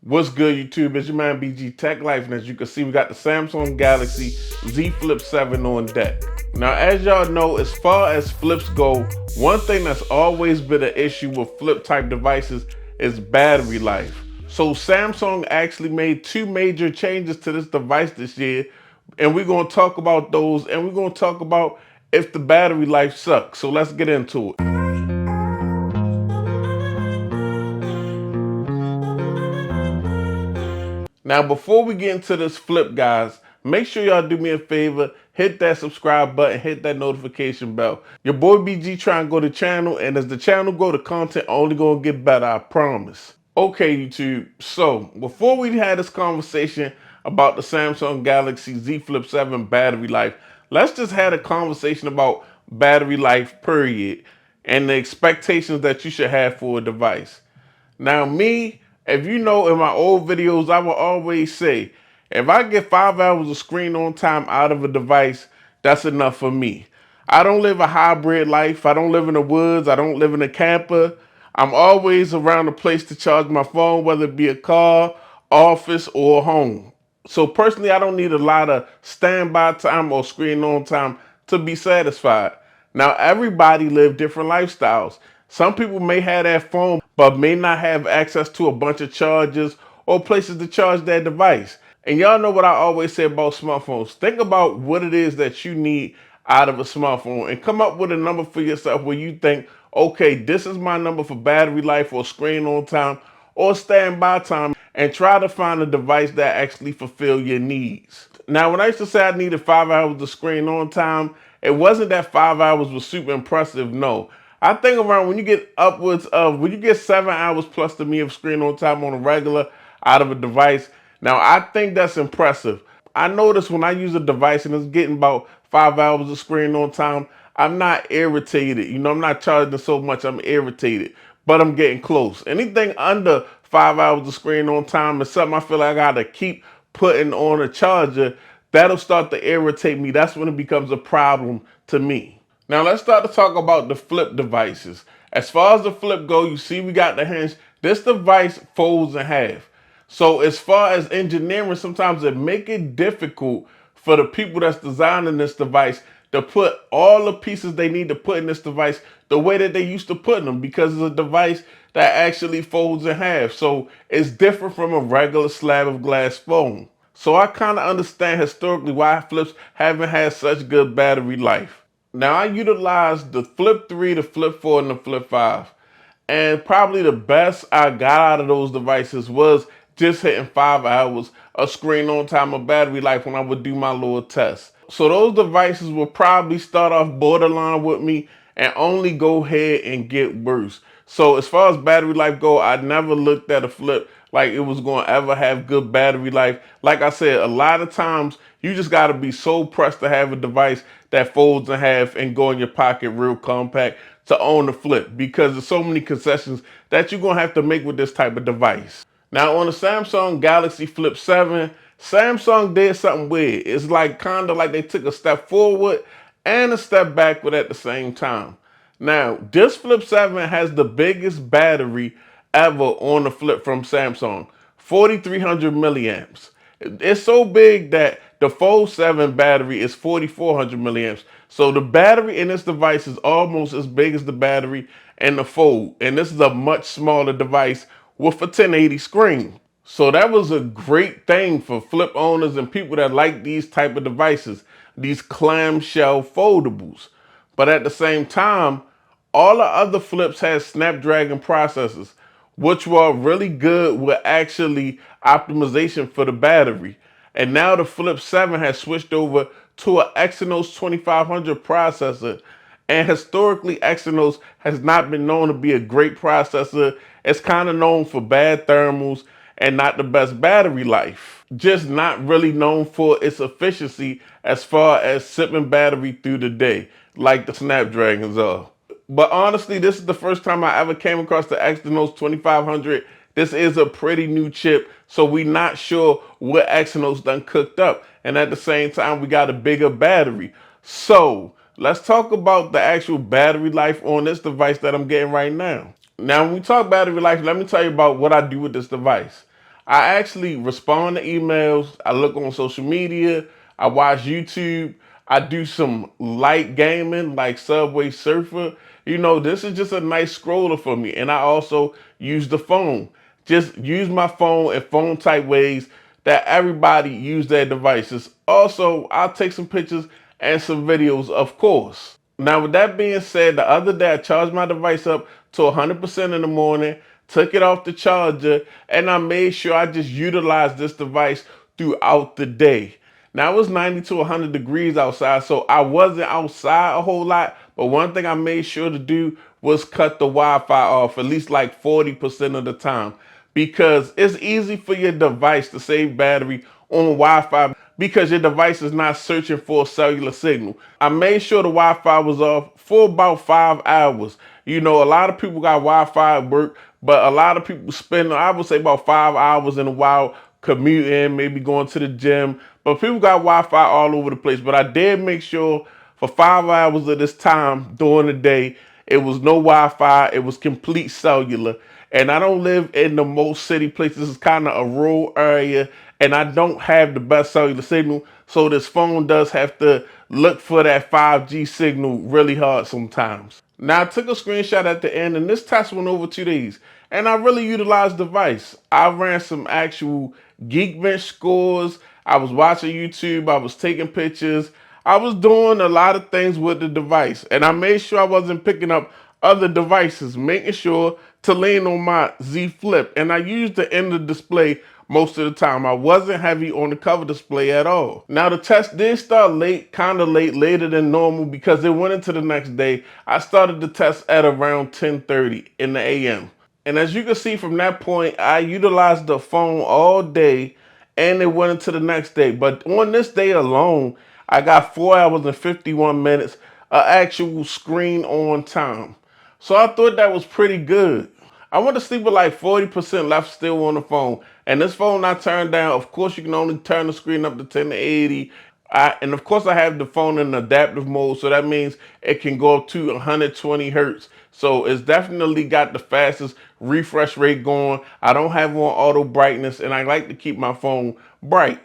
What's good, YouTube? It's your man BG Tech Life, and as you can see, we got the Samsung Galaxy Z Flip7 on deck. Now, as y'all know, as far as flips go, one thing that's always been an issue with flip type devices is battery life. So Samsung actually made two major changes to this device this year, and we're going to talk about those, and we're going to talk about if the battery life sucks. So let's get into it. Now, before we get into this flip, guys, make sure y'all do me a favor, hit that subscribe button, hit that notification bell. Your boy BG trying to go to channel, and as the channel go, the content only gonna get better, I promise. Okay, YouTube, so before we had this conversation about the Samsung Galaxy Z Flip7 battery life, let's just have a conversation about battery life, period, and the expectations that you should have for a device. Now, me, if you know in my old videos, I will always say, if I get 5 hours of screen on time out of a device, that's enough for me. I don't live a hybrid life. I don't live in the woods. I don't live in a camper. I'm always around a place to charge my phone, whether it be a car, office, or home. So personally, I don't need a lot of standby time or screen on time to be satisfied. Now, everybody live different lifestyles. Some people may have that phone, but may not have access to a bunch of chargers or places to charge their device. And y'all know what I always say about smartphones. Think about what it is that you need out of a smartphone and come up with a number for yourself where you think, okay, this is my number for battery life or screen on time or standby time, and try to find a device that actually fulfill your needs. Now, when I used to say I needed 5 hours of screen on time, it wasn't that 5 hours was super impressive, no. I think around when you get when you get 7 hours plus to me of screen on time on a regular out of a device, now I think that's impressive. I notice when I use a device and it's getting about 5 hours of screen on time, I'm not irritated. You know, I'm not charging so much, I'm irritated, but I'm getting close. Anything under 5 hours of screen on time is something I feel like I gotta keep putting on a charger. That'll start to irritate me. That's when it becomes a problem to me. Now let's start to talk about the flip devices. As far as the flip go, you see we got the hinge. This device folds in half. So as far as engineering, sometimes it make it difficult for the people that's designing this device to put all the pieces they need to put in this device the way that they used to put them, because it's a device that actually folds in half. So it's different from a regular slab of glass phone. So I kind of understand historically why flips haven't had such good battery life. Now I utilized the Flip 3, the Flip 4, and the Flip 5. And probably the best I got out of those devices was just hitting 5 hours of screen on time of battery life when I would do my little test. So those devices will probably start off borderline with me and only go ahead and get worse. So as far as battery life go, I never looked at a flip like it was going to ever have good battery life. Like I said, a lot of times you just got to be so pressed to have a device that folds in half and go in your pocket real compact to own the flip, because there's so many concessions that you're going to have to make with this type of device. Now on the Samsung Galaxy Flip 7, Samsung did something weird. It's like kind of like they took a step forward and a step backward at the same time. Now, this Flip 7 has the biggest battery ever on the flip from Samsung, 4,300 milliamps. It's so big that the Fold 7 battery is 4,400 milliamps. So the battery in this device is almost as big as the battery in the Fold. And this is a much smaller device with a 1080 screen. So that was a great thing for flip owners and people that like these type of devices, these clamshell foldables. But at the same time, all the other flips had Snapdragon processors, which were really good with actually optimization for the battery. And now the Flip 7 has switched over to an Exynos 2500 processor. And historically, Exynos has not been known to be a great processor. It's kind of known for bad thermals and not the best battery life. Just not really known for its efficiency as far as sipping battery through the day, like the Snapdragons are. But honestly, this is the first time I ever came across the Exynos 2500. This is a pretty new chip, so we're not sure what Exynos done cooked up. And at the same time, we got a bigger battery. So let's talk about the actual battery life on this device that I'm getting right now. Now, when we talk battery life, let me tell you about what I do with this device. I actually respond to emails. I look on social media. I watch YouTube. I do some light gaming like Subway Surfer. You know, this is just a nice scroller for me. And I also use the phone. Just use my phone in phone type ways that everybody use their devices. Also, I'll take some pictures and some videos, of course. Now, with that being said, the other day I charged my device up to 100% in the morning, took it off the charger, and I made sure I just utilized this device throughout the day. Now, it was 90 to 100 degrees outside, so I wasn't outside a whole lot. But one thing I made sure to do was cut the Wi-Fi off at least like 40% of the time, because it's easy for your device to save battery on Wi-Fi because your device is not searching for a cellular signal. I made sure the Wi-Fi was off for about 5 hours. You know, a lot of people got Wi-Fi at work, but a lot of people spend, I would say, about 5 hours in a while commuting, maybe going to the gym. But people got Wi-Fi all over the place. But I did make sure for 5 hours of this time during the day, it was no Wi-Fi. It was complete cellular. And I don't live in the most city places. It's kind of a rural area, and I don't have the best cellular signal. So this phone does have to look for that 5G signal really hard sometimes. Now, I took a screenshot at the end, and this test went over 2 days. And I really utilized the device. I ran some actual Geekbench scores. I was watching YouTube. I was taking pictures. I was doing a lot of things with the device. And I made sure I wasn't picking up other devices, making sure to lean on my Z Flip. And I used the inner display most of the time. I wasn't heavy on the cover display at all. Now, the test did start late, kind of late, later than normal, because it went into the next day. I started the test at around 10:30 in the AM. And as you can see from that point, I utilized the phone all day and it went into the next day. But on this day alone, I got 4 hours and 51 minutes of actual screen on time. So I thought that was pretty good. I went to sleep with like 40% left still on the phone. And this phone I turned down. Of course, you can only turn the screen up to 1080. And of course, I have the phone in adaptive mode, so that means it can go up to 120 hertz. So it's definitely got the fastest refresh rate going. I don't have on auto brightness, and I like to keep my phone bright.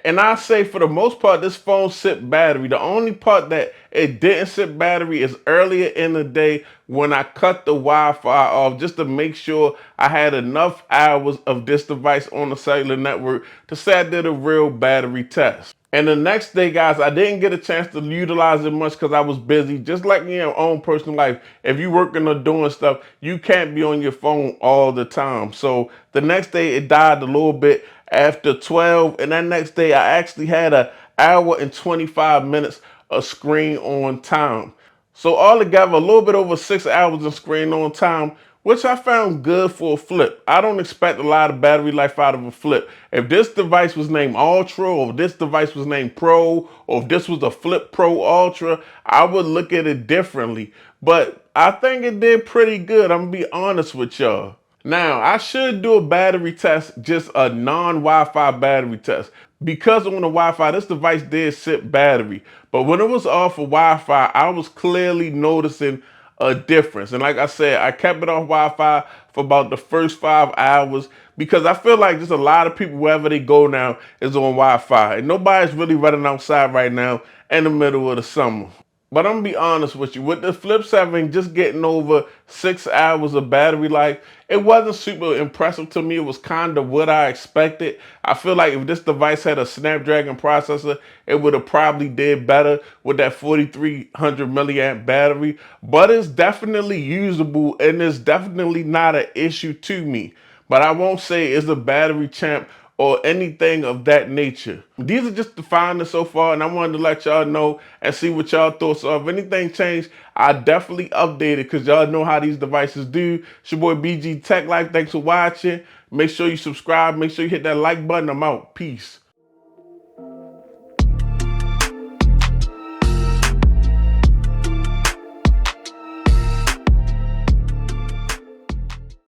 And I say for the most part, this phone sip battery. The only part that it didn't sip battery is earlier in the day when I cut the Wi-Fi off just to make sure I had enough hours of this device on the cellular network to say I did a real battery test. And the next day, guys, I didn't get a chance to utilize it much because I was busy. Just like in your own personal life, if you're working or doing stuff, you can't be on your phone all the time. So the next day, it died a little bit after 12. And that next day, I actually had an hour and 25 minutes of screen on time. So altogether, a little bit over 6 hours of screen on time, which I found good for a flip. I don't expect a lot of battery life out of a flip. If this device was named Ultra, or if this device was named Pro, or if this was a Flip Pro Ultra, I would look at it differently. But I think it did pretty good. I'm gonna be honest with y'all. Now, I should do a battery test, just a non-Wi-Fi battery test. Because on the Wi-Fi, this device did sip battery. But when it was off of Wi-Fi, I was clearly noticing a difference. And like I said, I kept it off Wi-Fi for about the first 5 hours because I feel like just a lot of people, wherever they go now, is on Wi-Fi. And nobody's really running outside right now in the middle of the summer. But I'm gonna be honest with you, with the Flip 7 just getting over 6 hours of battery life, it wasn't super impressive to me. It was kind of what I expected. I feel like if this device had a Snapdragon processor, it would have probably did better with that 4300 milliamp battery. But it's definitely usable and it's definitely not an issue to me. But I won't say it's a battery champ or anything of that nature. These are just the findings so far, and I wanted to let y'all know and see what y'all thoughts are. If anything changed, I definitely update it because y'all know how these devices do. It's your boy BG Tech Life. Thanks for watching. Make sure you subscribe. Make sure you hit that like button. I'm out. Peace.